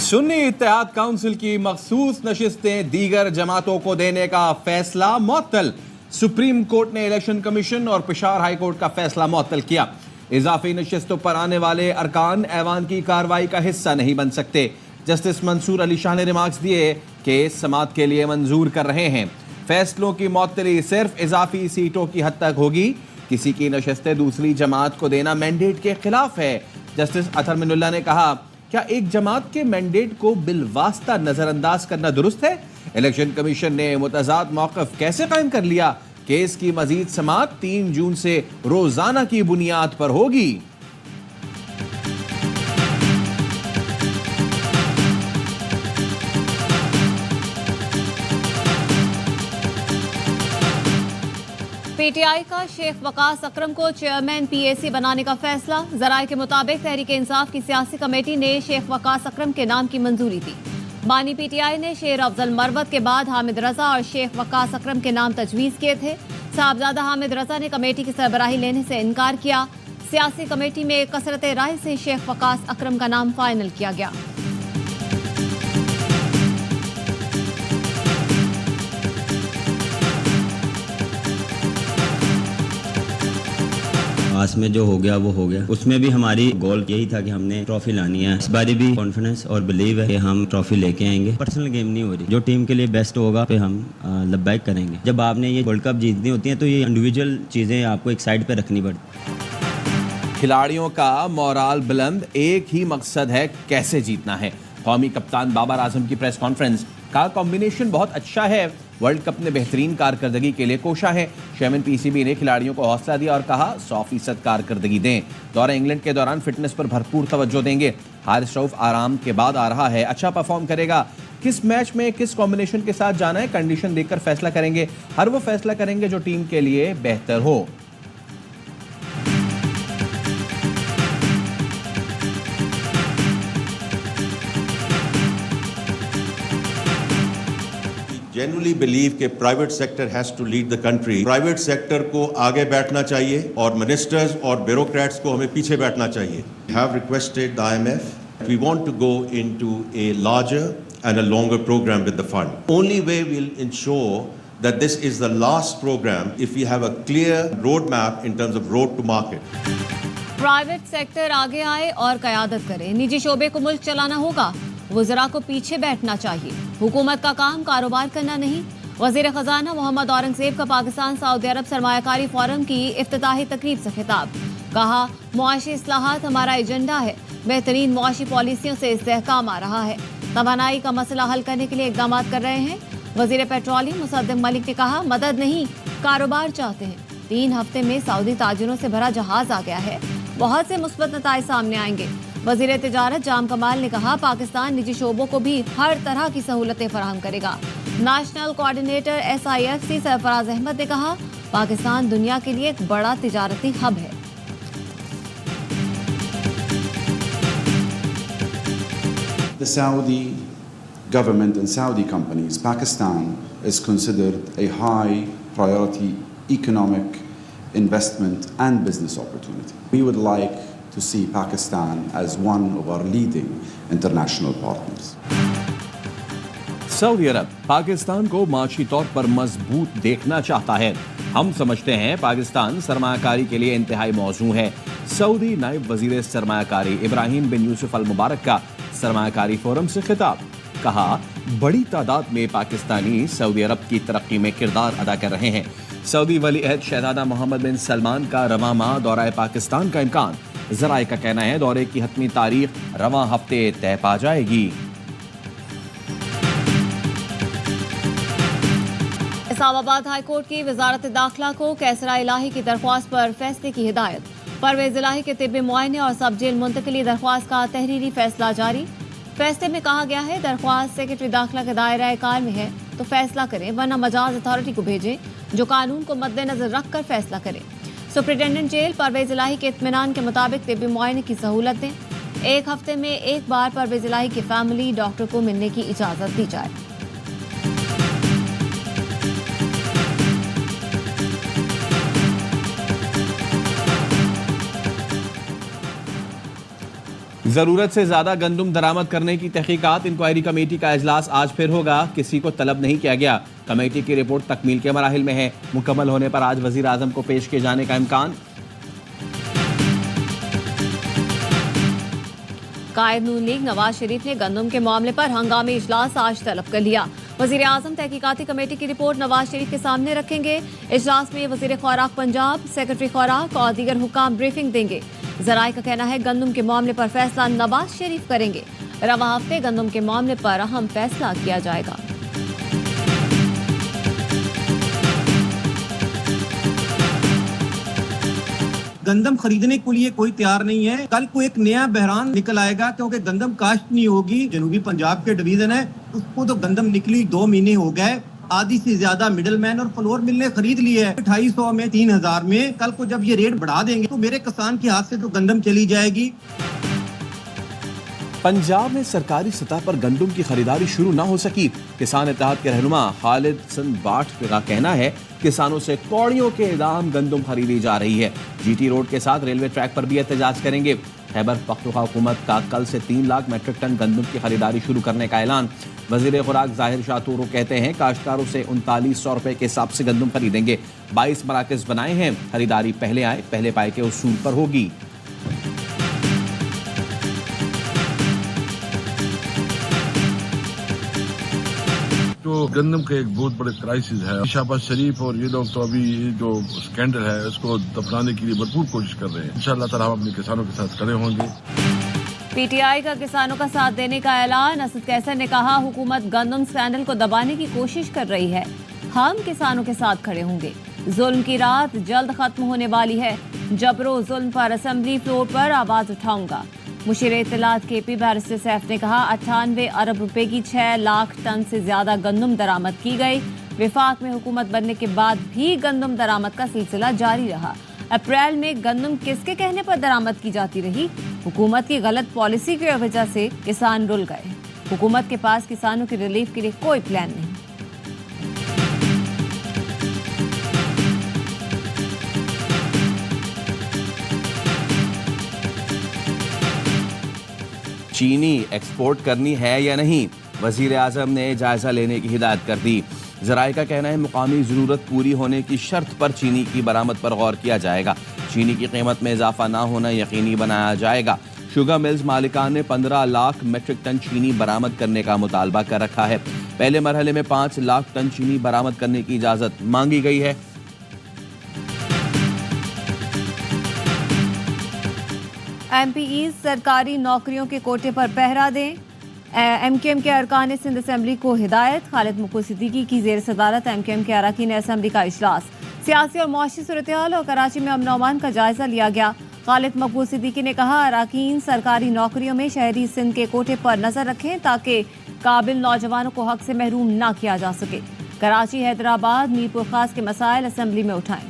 सुन्नी इत्तेहाद council की मखसूस नशिस्तें दीगर जमातों को देने का फैसला मुअत्तल। सुप्रीम कोर्ट ने इलेक्शन कमीशन और पेशावर हाई कोर्ट का फैसला मुअत्तल किया। इजाफी नशिस्तों पर आने वाले अरकान ऐवान की कार्रवाई का हिस्सा नहीं बन सकते। जस्टिस मंसूर अली शाह ने रिमार्क्स दिए कि समात के लिए मंजूर कर रहे हैं। फैसलों की मुअत्तली सिर्फ इजाफी सीटों की हद तक होगी। किसी की नशिस्तें दूसरी जमात को देना मैंडेट के खिलाफ है। जस्टिस अतर मिनुल्लाह ने कहा, क्या एक जमात के मैंडेट को बिलवास्ता नजरअंदाज करना दुरुस्त है? इलेक्शन कमीशन ने मुतजाद मौक़िफ़ कैसे कायम कर लिया? केस की मजीद समात 3 जून से रोजाना की बुनियाद पर होगी। पीटीआई का शेख वकास अकरम को चेयरमैन पीएसी बनाने का फैसला। जराये के मुताबिक तहरीक इंसाफ की सियासी कमेटी ने शेख वकास अकरम के नाम की मंजूरी दी। बानी पीटीआई ने शेर अफजल मरवत के बाद हामिद रजा और शेख वकास अकरम के नाम तजवीज़ किए थे। साहबजादा हामिद रजा ने कमेटी की सरबराही लेने से इनकार किया। सियासी कमेटी में कसरत राय से शेख वकास अकरम का नाम फाइनल किया गया। पास में जो हो गया वो हो गया। उसमें भी हमारी गोल यही था कि हमने ट्रॉफी लानी है। इस बारी भी कॉन्फिडेंस और बिलीव है कि हम ट्रॉफी लेके आएंगे। पर्सनल गेम नहीं हो रही, जो टीम के लिए बेस्ट होगा पे हम लब्बैक करेंगे। जब आपने ये वर्ल्ड कप जीतनी होती है तो ये इंडिविजुअल चीज़ें आपको एक साइड पे रखनी पड़ती। खिलाड़ियों का मोराल बुलंद, एक ही मकसद है, कैसे जीतना है। कौमी कप्तान बाबर आजम की प्रेस कॉन्फ्रेंस का कॉम्बिनेशन बहुत अच्छा है। वर्ल्ड कप ने बेहतरीन कारकर्दगी के लिए कोशा है। चेयरमैन पीसीबी ने खिलाड़ियों को हौसला दिया और कहा 100% कारकर्दगी दें। दौरे इंग्लैंड के दौरान फिटनेस पर भरपूर तवज्जो देंगे। हारिस रऊफ आराम के बाद आ रहा है, अच्छा परफॉर्म करेगा। किस मैच में किस कॉम्बिनेशन के साथ जाना है, कंडीशन देखकर फैसला करेंगे। हर वो फैसला करेंगे जो टीम के लिए बेहतर हो। Genuinely believe कि private sector has to lead the country. Private sector को आगे बैठना चाहिए और मिनिस्टर्स और ब्यूरोक्रेट्स को हमें पीछे बैठना चाहिए। We have requested the IMF. We want to go into a larger and a longer program with the fund. Only way we'll ensure that this is the last program if we have a clear roadmap in terms of road to market. Private sector आगे आए और क़यादत करे। निजी शोबे को मुल्क चलाना होगा, वज़रा को पीछे बैठना चाहिए। हुकूमत का काम कारोबार करना नहीं। वज़ीर ख़जाना मोहम्मद औरंगज़ेब का पाकिस्तान सऊदी अरब सरमायाकारी फोरम की इफ्तिताही तकरीब से खिताब। कहा, मुआशी इस्लाहात हमारा एजेंडा है। बेहतरीन मुआशी पॉलिसियों से इस्तेहकाम आ रहा है। तवानाई का मसला हल करने के लिए इक़दाम कर रहे हैं। वज़ीर पेट्रोलियम मुसद्दिक़ मलिक ने कहा, मदद नहीं कारोबार चाहते हैं। 3 हफ्ते में सऊदी ताजिरों से भरा जहाज आ गया है। बहुत से मुस्बत नताइज सामने आएंगे। वज़ीर तिजारत जाम कमाल ने कहा, पाकिस्तान निजी शोबों को भी हर तरह की सहूलतें फराहम करेगा। National coordinator SIFC Sarfaraz Ahmed ने कहा, पाकिस्तान दुनिया के लिए एक बड़ा तिजारती हब है। The Saudi government and Saudi companies, Pakistan is considered a high priority economic investment and business opportunity. We would like to see Pakistan as one of our leading international partners. Saudi Arab Pakistan को माशी तौर पर मजबूत देखना चाहता है। हम समझते हैं पाकिस्तान सरमायाकारी के लिए इंतहाई मौजू है। सऊदी नायब वजीर सरमायाकारी इब्राहिम बिन यूसुफ अल मुबारक का सरमायाकारी फोरम से खिताब। कहा, बड़ी तादाद में पाकिस्तानी सऊदी अरब की तरक्की में किरदार अदा कर रहे हैं। सऊदी वली अहद शहजादा मोहम्मद बिन सलमान का रवां माह दौरा पाकिस्तान का इम्कान। ज़राए का कहना है दौरे की हतमी तारीख रवां हफ्ते तय पा जाएगी। इस्लामाबाद हाई कोर्ट की वजारत दाखिला को कैसरा इलाही की दरख्वास्त पर फैसले की हिदायत। परवेज इलाही के तिब्बी मुआयने और सब जेल मुंतकिली दरख्वास्त का तहरीरी फैसला जारी। फैसले में कहा गया है, दरख्वास्त सेक्रेटरी दाखिला के दायरा कार में है तो फैसला करें, वरना मजाज अथॉरिटी को भेजें जो कानून को मद्देनजर रखकर फैसला करे। सुप्रिटेंडेंट जेल परवेज इलाही के इत्मीनान के मुताबिक तिब्बी मुआयने की सहूलत दें। 1 हफ्ते में एक बार परवेज इलाही की फैमिली डॉक्टर को मिलने की इजाज़त दी जाए। जरूरत से ज्यादा गंदम दरामद करने की तहकीकात इंक्वायरी कमेटी का इजलास आज फिर होगा। किसी को तलब नहीं किया गया। कमेटी की रिपोर्ट तकमील के मराहिल में है। मुकम्मल होने पर आज वजीर आजम को पेश किए जाने का इम्कान। कायद नून लीग नवाज शरीफ ने गंदम के मामले पर हंगामी इजलास आज तलब कर लिया। वजीर आजम तहकीकाती कमेटी की रिपोर्ट नवाज शरीफ के सामने रखेंगे। इजलास में वजीर खुराक पंजाब, सेक्रेटरी खुराक और दीगर हुकाम ब्रीफिंग देंगे। जराये का कहना है गंदम के मामले पर फैसला नवाज शरीफ करेंगे। रवा हफ्ते गंदम के मामले पर अहम फैसला किया जाएगा। गंदम खरीदने के लिए कोई तैयार नहीं है। कल को एक नया बहरान निकल आएगा क्योंकि गंदम काश्त नहीं होगी। जनूबी पंजाब के डिवीजन है, उसको तो गंदम निकली 2 महीने हो गए। आधी से ज्यादा मिडल मैन और फ्लोर मिल ने खरीद ली है 250 में, 3000 में। कल को जब ये रेट बढ़ा देंगे तो मेरे किसान के हाथ से तो गंदम चली जाएगी। पंजाब में सरकारी सतह पर गंदम की खरीदारी शुरू न हो सकी। किसान इत्तेहाद के रहनुमा खालिद सन बाट का कहना है किसानों से कौड़ियों के दाम गंदम खरीदी जा रही है। जीटी रोड के साथ रेलवे ट्रैक पर भी एहतजाज करेंगे। खैबर पख्तूनख्वा हुकूमत का कल से 3 लाख मेट्रिक टन गंदम की खरीदारी शुरू करने का ऐलान। वजीर खुराक जाहिर शाह तूरू कहते हैं काश्तकारों से 3900 रुपए के हिसाब से गंदम खरीदेंगे। 22 मराकज बनाए हैं। खरीदारी पहले आए पहले पाए के उसूल पर होगी। जो गंदम का एक बहुत बड़े क्राइसिस है। शहबाज शरीफ और ये लोग तो अभी जो स्कैंडल है उसको दफनाने के लिए भरपूर कोशिश कर रहे हैं। इंशाअल्लाह ताला हम अपने किसानों के साथ खड़े होंगे। पीटीआई का किसानों का साथ देने का ऐलान। असद कैसर ने कहा हुकूमत गंदम स्कैंडल को दबाने की कोशिश कर रही है। हम किसानों के साथ खड़े होंगे। जुल्म की रात जल्द खत्म होने वाली है। जबरो जुल्म पर असेंबली फ्लोर पर आवाज उठाऊंगा। मुशीर इत्तलात केपी बैरिस्टर सैफ ने कहा 98 अरब रुपए की 6 लाख टन से ज्यादा गंदम दरामद की गई। विफाक में हुकूमत बनने के बाद भी गंदम दरामद का सिलसिला जारी रहा। अप्रैल में गंदम किसके कहने पर दरामद की जाती रही? हुकूमत की गलत पॉलिसी की वजह से किसान रुल गए। हुकूमत के पास किसानों की रिलीफ के लिए कोई प्लान नहीं। चीनी एक्सपोर्ट करनी है या नहीं, वजीर आजम ने जायजा लेने की हिदायत कर दी। जराये का कहना है मुकामी जरूरत पूरी होने की शर्त पर चीनी की बरामद पर गौर किया जाएगा। चीनी की कीमत में इजाफा ना होना यकीनी बनाया जाएगा। शुगर मिल्स मालिकान ने 15 लाख मेट्रिक टन चीनी बरामद करने का मुतालबा कर रखा है। पहले मरहले में 5 लाख टन चीनी बरामद करने की इजाजत मांगी गई है। एमपीई सरकारी नौकरियों के कोटे पर पहरा दें। एमकेएम के अरकान सिंध असेंबली को हिदायत। खालिद मुकुल सिद्दीकी की जेर सदारत एमकेएम के अरकान असेंबली का इजलास। सियासी और मुआशी सूरत-ए-हाल और कराची में अमन अमान का जायजा लिया गया। खालिद मकबूल सिद्दीकी ने कहा अरकान सरकारी नौकरियों में शहरी सिंध के कोटे पर नजर रखें ताकि काबिल नौजवानों को हक से महरूम ना किया जा सके। कराची, हैदराबाद, मीरपुर खास के मसाइल असेंबली में उठाएं।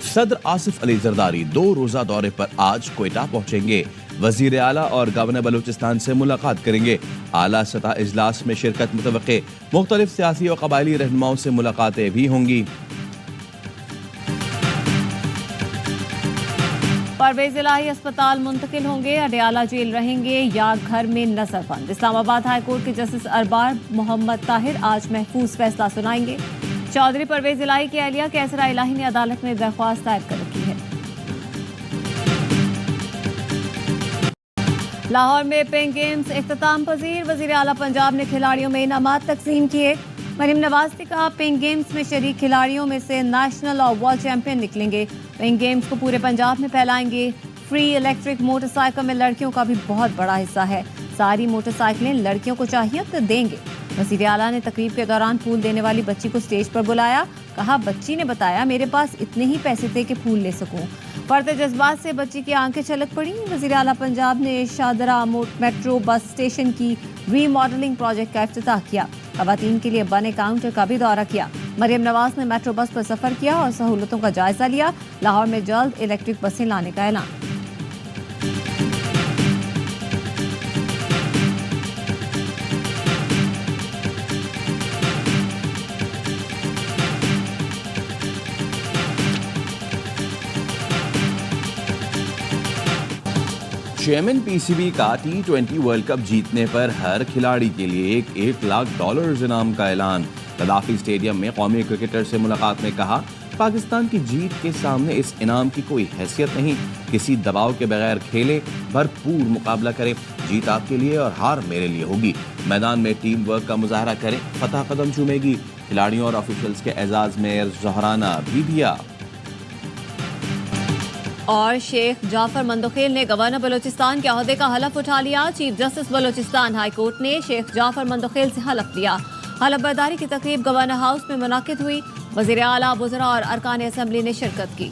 सदर आसिफ अली जरदारी 2 रोजा दौरे पर आज क्वेटा पहुंचेंगे। वजीर आला और गवर्नर बलूचिस्तान से मुलाकात करेंगे। आला सतह इजलास में शिरकत मुतवक्के। मुख्तलिफ सियासी और कबायली रहनुमाओं से मुलाकातें भी होंगी। परवेज इलाही अस्पताल मुंतकिल होंगे। अडयाला जेल रहेंगे या घर में नजरबंद। इस्लामाबाद हाई कोर्ट के जस्टिस अरबाब मोहम्मद ताहिर आज महफूज फैसला सुनाएंगे। चौधरी परवेज इलाही की अहलिया कैसरा इलाही ने अदालत में दरख्वास्त दायर कर रखी है। लाहौर में पेंग गेम्स इख्तिताम पजीर। वजीर आला पंजाब ने खिलाड़ियों में इनामात तकसीम किए। मरीम नवाज ने कहा पेंग गेम्स में शरीक खिलाड़ियों में से नेशनल और वर्ल्ड चैंपियन निकलेंगे। पेंग गेम्स को पूरे पंजाब में फैलाएंगे। फ्री इलेक्ट्रिक मोटरसाइकिल में लड़कियों का भी बहुत बड़ा हिस्सा है। सारी मोटरसाइकिलें लड़कियों को चाहिए तो देंगे। वज़ीर आला ने तकरीब के दौरान फूल देने वाली बच्ची को स्टेज पर बुलाया। कहा बच्ची ने बताया मेरे पास इतने ही पैसे थे कि फूल ले सकूं। फर्द जज्बात से बच्ची की आंखें छलक पड़ी। वज़ीर आला पंजाब ने शादरा मेट्रो बस स्टेशन की रीमॉडलिंग प्रोजेक्ट का इफ्तिताह किया। खवातीन के लिए बने काउंटर का भी दौरा किया। मरीम नवाज ने मेट्रो बस पर सफर किया और सहूलतों का जायजा लिया। लाहौर में जल्द इलेक्ट्रिक बसें लाने का ऐलान। चेयरमैन पीसीबी का T20 वर्ल्ड कप जीतने पर हर खिलाड़ी के लिए $1 लाख इनाम का ऐलान। गद्दाफी स्टेडियम में कौमी क्रिकेटर से मुलाकात में कहा, पाकिस्तान की जीत के सामने इस इनाम की कोई हैसियत नहीं। किसी दबाव के बगैर खेले, भरपूर मुकाबला करें। जीत आपके लिए और हार मेरे लिए होगी। मैदान में टीम वर्क का मुजाहरा करें, फतह कदम चूमेगी। खिलाड़ियों और ऑफिशियल्स के एजाज में ज़हराना भी दिया। और शेख जाफर मंदोखेल ने गवर्नर बलूचिस्तान के ओहदे का हलफ उठा लिया। Chief justice Balochistan high court ने शेख जाफर मंदोखेल से हलफ लिया। हलफ बर्दारी की तकरीब गवर्नर हाउस में मुनाकिद हुई। वज़ीर आला, वज़रा और अरकान असेंबली ने शिरकत की।